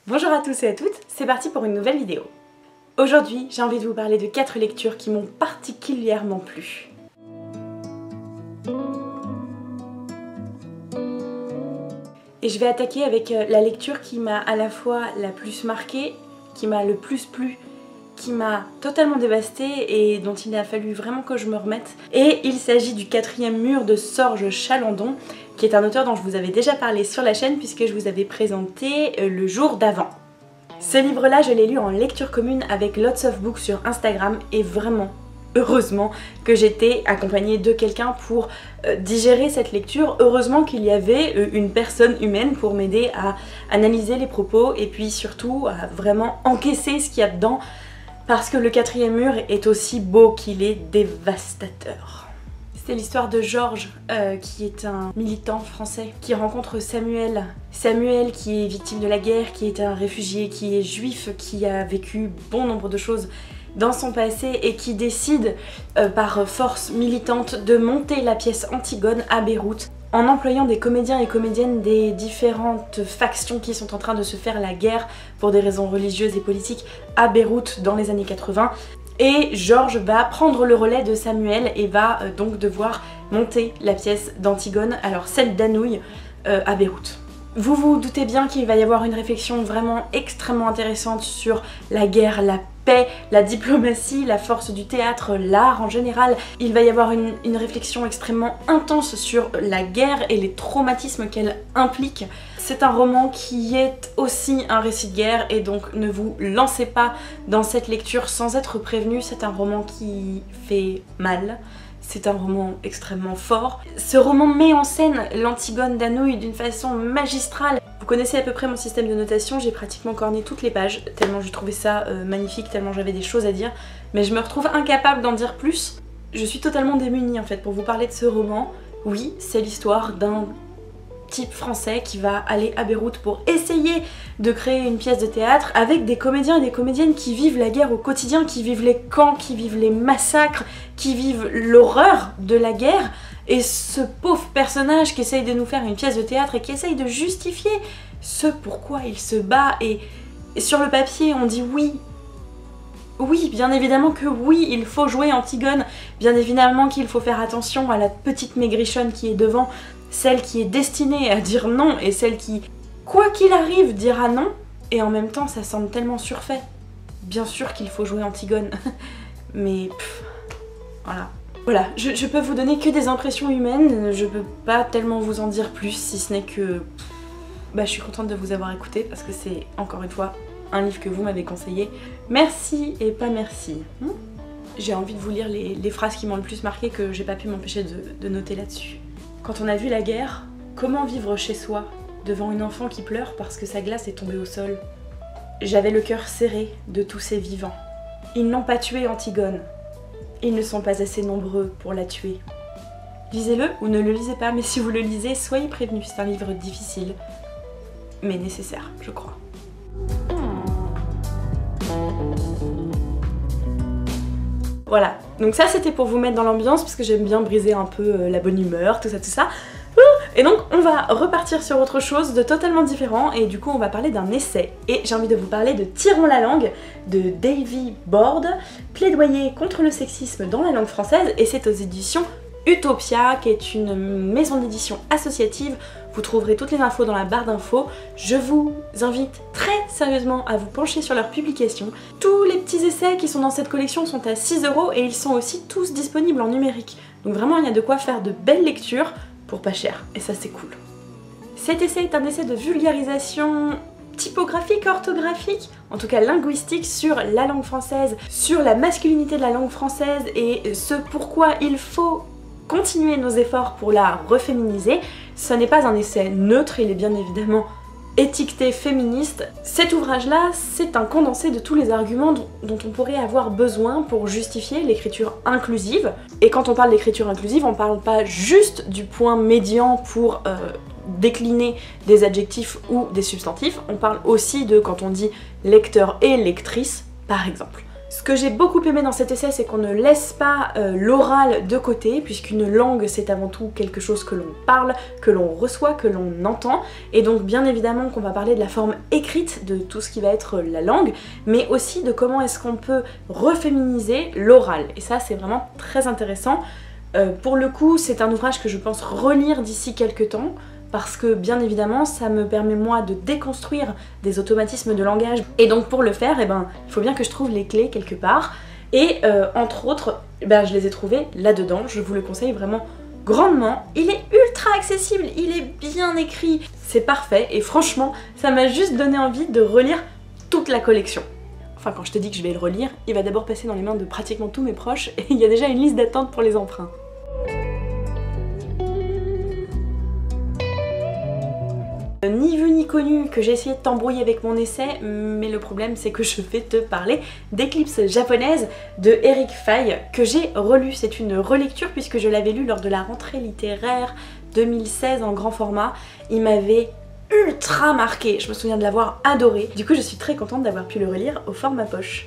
Bonjour à tous et à toutes, c'est parti pour une nouvelle vidéo. Aujourd'hui, j'ai envie de vous parler de 4 lectures qui m'ont particulièrement plu. Et je vais attaquer avec la lecture qui m'a à la fois la plus marquée, qui m'a le plus plu, qui m'a totalement dévastée et dont il a fallu vraiment que je me remette. Et il s'agit du 4e mur de Sorge Chalandon, qui est un auteur dont je vous avais déjà parlé sur la chaîne puisque je vous avais présenté le jour d'avant. Ce livre-là, je l'ai lu en lecture commune avec Lots of Books sur Instagram et vraiment, heureusement que j'étais accompagnée de quelqu'un pour digérer cette lecture. Heureusement qu'il y avait une personne humaine pour m'aider à analyser les propos et puis surtout à vraiment encaisser ce qu'il y a dedans parce que le 4e mur est aussi beau qu'il est dévastateur. C'est l'histoire de Georges, qui est un militant français, qui rencontre Samuel. Samuel qui est victime de la guerre, qui est un réfugié, qui est juif, qui a vécu bon nombre de choses dans son passé et qui décide par force militante de monter la pièce Antigone à Beyrouth en employant des comédiens et comédiennes des différentes factions qui sont en train de se faire la guerre pour des raisons religieuses et politiques à Beyrouth dans les années 80. Et Georges va prendre le relais de Samuel et va donc devoir monter la pièce d'Antigone, alors celle d'Anouilh, à Beyrouth. Vous vous doutez bien qu'il va y avoir une réflexion vraiment extrêmement intéressante sur la guerre, la paix, la diplomatie, la force du théâtre, l'art en général. Il va y avoir une réflexion extrêmement intense sur la guerre et les traumatismes qu'elle implique. C'est un roman qui est aussi un récit de guerre et donc ne vous lancez pas dans cette lecture sans être prévenu. C'est un roman qui fait mal. C'est un roman extrêmement fort. Ce roman met en scène l'Antigone d'Anouilh d'une façon magistrale. Vous connaissez à peu près mon système de notation, j'ai pratiquement corné toutes les pages, tellement j'ai trouvé ça magnifique, tellement j'avais des choses à dire. Mais je me retrouve incapable d'en dire plus. Je suis totalement démunie en fait pour vous parler de ce roman. Oui, c'est l'histoire d'un type français qui va aller à Beyrouth pour essayer de créer une pièce de théâtre avec des comédiens et des comédiennes qui vivent la guerre au quotidien, qui vivent les camps, qui vivent les massacres, qui vivent l'horreur de la guerre. Et ce pauvre personnage qui essaye de nous faire une pièce de théâtre et qui essaye de justifier ce pourquoi il se bat. Et sur le papier on dit oui. Oui, bien évidemment que oui, il faut jouer Antigone, bien évidemment qu'il faut faire attention à la petite maigrichonne qui est devant, celle qui est destinée à dire non et celle qui, quoi qu'il arrive, dira non, et en même temps ça semble tellement surfait. Bien sûr qu'il faut jouer Antigone, mais voilà. Voilà, je peux vous donner que des impressions humaines, je peux pas tellement vous en dire plus, si ce n'est que je suis contente de vous avoir écouté parce que c'est encore une fois un livre que vous m'avez conseillé. Merci et pas merci. J'ai envie de vous lire les phrases qui m'ont le plus marqué que j'ai pas pu m'empêcher de noter là-dessus. Quand on a vu la guerre, comment vivre chez soi, devant une enfant qui pleure parce que sa glace est tombée au sol? J'avais le cœur serré de tous ces vivants. Ils n'ont pas tué Antigone. Ils ne sont pas assez nombreux pour la tuer. Lisez-le ou ne le lisez pas, mais si vous le lisez, soyez prévenus, c'est un livre difficile, mais nécessaire, je crois. Voilà, donc ça c'était pour vous mettre dans l'ambiance parce que j'aime bien briser un peu la bonne humeur, tout ça. Et donc on va repartir sur autre chose de totalement différent et du coup on va parler d'un essai. Et j'ai envie de vous parler de Tirons la langue de Davy Borde, plaidoyer contre le sexisme dans la langue française, et c'est aux éditions Utopia, qui est une maison d'édition associative. Vous trouverez toutes les infos dans la barre d'infos. Je vous invite très sérieusement à vous pencher sur leurs publications. Tous les petits essais qui sont dans cette collection sont à 6 € et ils sont aussi tous disponibles en numérique. Donc vraiment il y a de quoi faire de belles lectures pour pas cher, et ça c'est cool. Cet essai est un essai de vulgarisation typographique, orthographique, en tout cas linguistique, sur la langue française, sur la masculinité de la langue française et ce pourquoi il faut continuer nos efforts pour la reféminiser. Ce n'est pas un essai neutre, il est bien évidemment étiqueté féministe. Cet ouvrage-là, c'est un condensé de tous les arguments dont on pourrait avoir besoin pour justifier l'écriture inclusive. Et quand on parle d'écriture inclusive, on parle pas juste du point médian pour décliner des adjectifs ou des substantifs, on parle aussi de quand on dit lecteur et lectrice, par exemple. Ce que j'ai beaucoup aimé dans cet essai, c'est qu'on ne laisse pas l'oral de côté, puisqu'une langue c'est avant tout quelque chose que l'on parle, que l'on reçoit, que l'on entend, et donc bien évidemment qu'on va parler de la forme écrite de tout ce qui va être la langue, mais aussi de comment est-ce qu'on peut reféminiser l'oral, et ça c'est vraiment très intéressant. Pour le coup, c'est un ouvrage que je pense relire d'ici quelques temps, parce que bien évidemment ça me permet moi de déconstruire des automatismes de langage, et donc pour le faire, il faut bien que je trouve les clés quelque part, et entre autres, je les ai trouvées là-dedans. Je vous le conseille vraiment grandement. Il est ultra accessible, il est bien écrit, c'est parfait, et franchement ça m'a juste donné envie de relire toute la collection. Enfin, quand je te dis que je vais le relire, il va d'abord passer dans les mains de pratiquement tous mes proches, et il y a déjà une liste d'attente pour les emprunts. Ni vu ni connu que j'ai essayé de t'embrouiller avec mon essai, mais le problème c'est que je vais te parler d'Eclipse japonaise de Eric Faye, que j'ai relu. C'est une relecture puisque je l'avais lu lors de la rentrée littéraire 2016 en grand format. Il m'avait ultra marqué, je me souviens de l'avoir adoré. Du coup je suis très contente d'avoir pu le relire au format poche.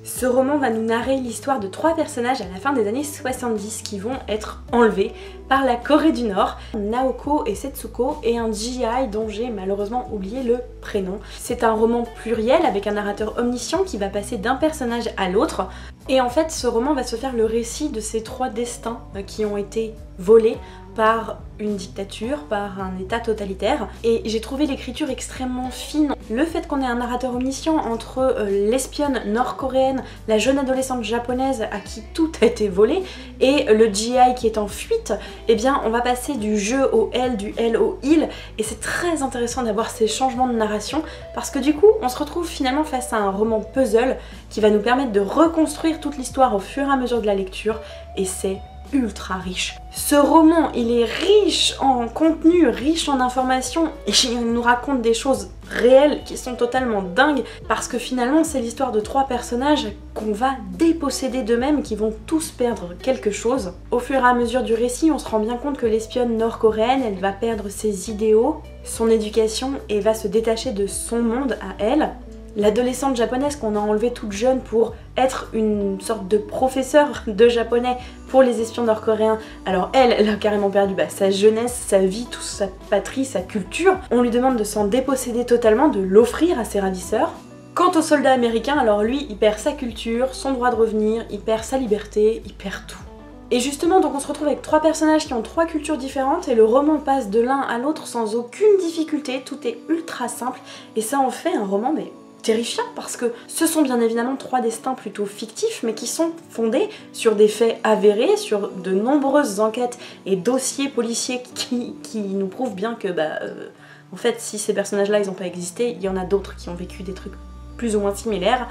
Ce roman va nous narrer l'histoire de 3 personnages à la fin des années 70 qui vont être enlevés par la Corée du Nord, Naoko et Setsuko, et un GI dont j'ai malheureusement oublié le prénom. C'est un roman pluriel avec un narrateur omniscient qui va passer d'un personnage à l'autre, et en fait ce roman va se faire le récit de ces 3 destins qui ont été volés par une dictature, par un état totalitaire, et j'ai trouvé l'écriture extrêmement fine. Le fait qu'on ait un narrateur omniscient entre l'espionne nord-coréenne, la jeune adolescente japonaise à qui tout a été volé, et le GI qui est en fuite, eh bien on va passer du je au elle, du elle au il, et c'est très intéressant d'avoir ces changements de narration, parce que du coup on se retrouve finalement face à un roman puzzle qui va nous permettre de reconstruire toute l'histoire au fur et à mesure de la lecture, et c'est ultra riche. Ce roman, il est riche en contenu, riche en informations, et il nous raconte des choses réelles qui sont totalement dingues, parce que finalement c'est l'histoire de 3 personnages qu'on va déposséder d'eux-mêmes, qui vont tous perdre quelque chose. Au fur et à mesure du récit, on se rend bien compte que l'espionne nord-coréenne, elle va perdre ses idéaux, son éducation, et va se détacher de son monde à elle. L'adolescente japonaise qu'on a enlevée toute jeune pour être une sorte de professeur de japonais pour les espions nord-coréens, alors elle a carrément perdu sa jeunesse, sa vie, toute sa patrie, sa culture. On lui demande de s'en déposséder totalement, de l'offrir à ses ravisseurs. Quant au soldat américain, alors lui, il perd sa culture, son droit de revenir, il perd sa liberté, il perd tout. Et justement, donc on se retrouve avec 3 personnages qui ont 3 cultures différentes, et le roman passe de l'un à l'autre sans aucune difficulté, tout est ultra simple, et ça en fait un roman terrifiant, parce que ce sont bien évidemment 3 destins plutôt fictifs, mais qui sont fondés sur des faits avérés, sur de nombreuses enquêtes et dossiers policiers qui nous prouvent bien que en fait si ces personnages là ils n'ont pas existé, il y en a d'autres qui ont vécu des trucs plus ou moins similaires,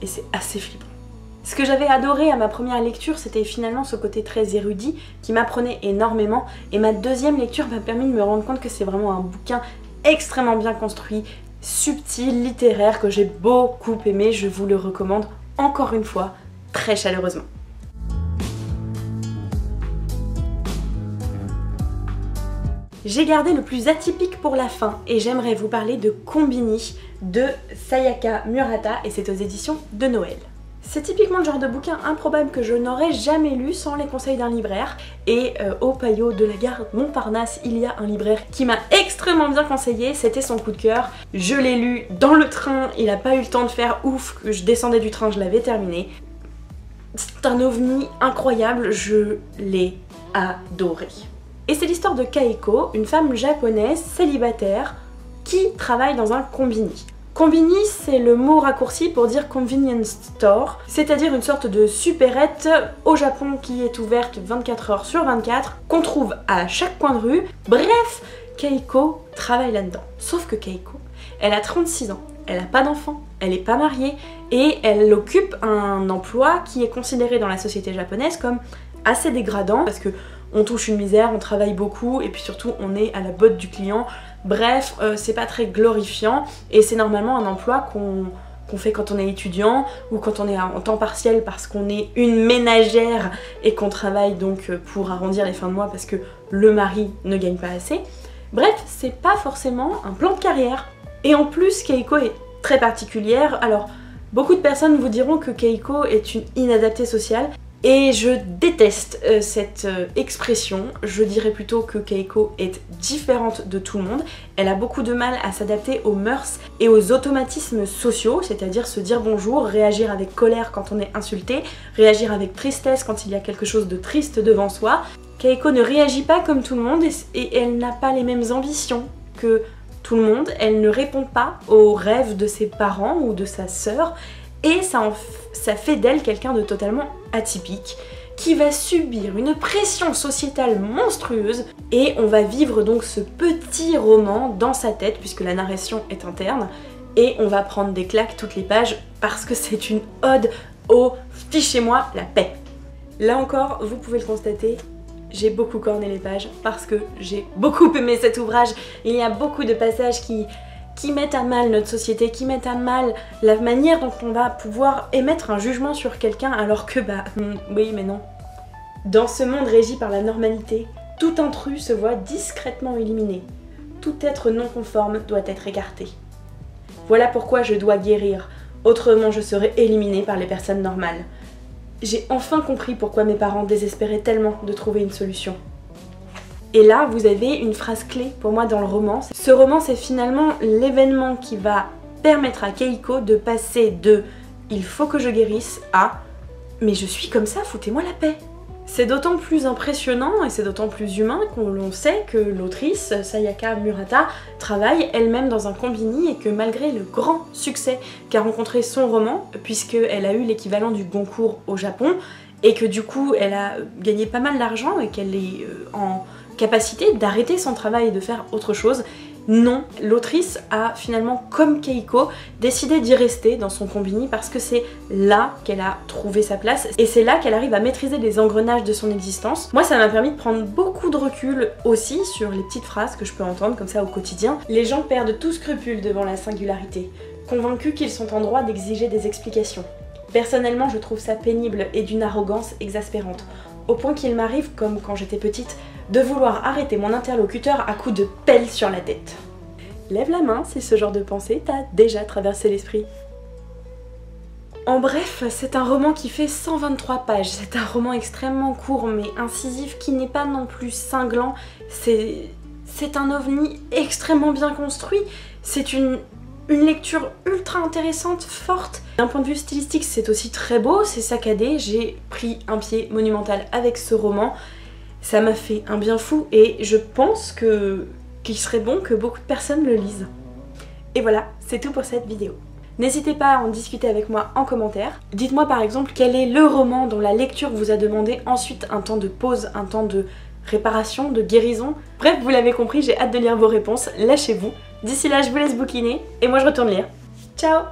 et c'est assez flippant. Ce que j'avais adoré à ma première lecture, c'était finalement ce côté très érudit qui m'apprenait énormément, et ma deuxième lecture m'a permis de me rendre compte que c'est vraiment un bouquin extrêmement bien construit, subtil, littéraire, que j'ai beaucoup aimé. Je vous le recommande encore une fois très chaleureusement. J'ai gardé le plus atypique pour la fin, et j'aimerais vous parler de Konbini de Sayaka Murata, et c'est aux éditions de Noël. C'est typiquement le genre de bouquin improbable que je n'aurais jamais lu sans les conseils d'un libraire, et au Payot de la gare Montparnasse, il y a un libraire qui m'a extrêmement bien conseillé, c'était son coup de cœur. Je l'ai lu dans le train, il n'a pas eu le temps de faire ouf, que je descendais du train, je l'avais terminé. C'est un ovni incroyable, je l'ai adoré. Et c'est l'histoire de Kaeko, une femme japonaise célibataire qui travaille dans un konbini. Konbini, c'est le mot raccourci pour dire convenience store, c'est-à-dire une sorte de supérette au Japon qui est ouverte 24 heures sur 24, qu'on trouve à chaque coin de rue. Bref, Keiko travaille là-dedans. Sauf que Keiko, elle a 36 ans, elle n'a pas d'enfant, elle n'est pas mariée, et elle occupe un emploi qui est considéré dans la société japonaise comme assez dégradant, parce que on touche une misère, on travaille beaucoup, et puis surtout on est à la botte du client. Bref, c'est pas très glorifiant, et c'est normalement un emploi qu'on fait quand on est étudiant ou quand on est en temps partiel parce qu'on est une ménagère et qu'on travaille donc pour arrondir les fins de mois parce que le mari ne gagne pas assez. Bref, c'est pas forcément un plan de carrière. Et en plus, Keiko est très particulière. Alors, Beaucoup de personnes vous diront que Keiko est une inadaptée sociale et je déteste cette expression. Je dirais plutôt que Keiko est différente de tout le monde. Elle a beaucoup de mal à s'adapter aux mœurs et aux automatismes sociaux, c'est-à-dire se dire bonjour, réagir avec colère quand on est insulté, réagir avec tristesse quand il y a quelque chose de triste devant soi. Keiko ne réagit pas comme tout le monde et elle n'a pas les mêmes ambitions que tout le monde. Elle ne répond pas aux rêves de ses parents ou de sa sœur et ça fait d'elle quelqu'un de totalement atypique qui va subir une pression sociétale monstrueuse et on va vivre donc ce petit roman dans sa tête puisque la narration est interne et on va prendre des claques toutes les pages parce que c'est une ode au « fichez-moi la paix ». Là encore, vous pouvez le constater, j'ai beaucoup corné les pages parce que j'ai beaucoup aimé cet ouvrage. Il y a beaucoup de passages qui mettent à mal notre société, qui mettent à mal la manière dont on va pouvoir émettre un jugement sur quelqu'un alors que oui mais non. Dans ce monde régi par la normalité, tout intrus se voit discrètement éliminé. Tout être non conforme doit être écarté. Voilà pourquoi je dois guérir, autrement je serai éliminée par les personnes normales. J'ai enfin compris pourquoi mes parents désespéraient tellement de trouver une solution. Et là, vous avez une phrase clé pour moi dans le roman. Ce roman, c'est finalement l'événement qui va permettre à Keiko de passer de « il faut que je guérisse » à « mais je suis comme ça, foutez-moi la paix ». C'est d'autant plus impressionnant et c'est d'autant plus humain qu'on sait que l'autrice, Sayaka Murata, travaille elle-même dans un combini et que malgré le grand succès qu'a rencontré son roman, puisqu'elle a eu l'équivalent du Goncourt au Japon, et que du coup elle a gagné pas mal d'argent et qu'elle est en capacité d'arrêter son travail et de faire autre chose, non, l'autrice a finalement, comme Keiko, décidé d'y rester dans son combini parce que c'est là qu'elle a trouvé sa place et c'est là qu'elle arrive à maîtriser les engrenages de son existence. Moi, ça m'a permis de prendre beaucoup de recul aussi sur les petites phrases que je peux entendre comme ça au quotidien. Les gens perdent tout scrupule devant la singularité, convaincus qu'ils sont en droit d'exiger des explications. Personnellement, je trouve ça pénible et d'une arrogance exaspérante, au point qu'il m'arrive, comme quand j'étais petite, de vouloir arrêter mon interlocuteur à coups de pelle sur la tête. Lève la main si ce genre de pensée t'a déjà traversé l'esprit. En bref, c'est un roman qui fait 123 pages, c'est un roman extrêmement court mais incisif qui n'est pas non plus cinglant, c'est un ovni extrêmement bien construit, c'est une lecture ultra intéressante, forte. D'un point de vue stylistique, c'est aussi très beau, c'est saccadé, j'ai pris un pied monumental avec ce roman. Ça m'a fait un bien fou et je pense qu'il serait bon que beaucoup de personnes le lisent. Et voilà, c'est tout pour cette vidéo. N'hésitez pas à en discuter avec moi en commentaire. Dites-moi par exemple quel est le roman dont la lecture vous a demandé ensuite un temps de pause, un temps de réparation, de guérison. Bref, vous l'avez compris, j'ai hâte de lire vos réponses, lâchez-vous. D'ici là, je vous laisse bouquiner et moi je retourne lire. Ciao!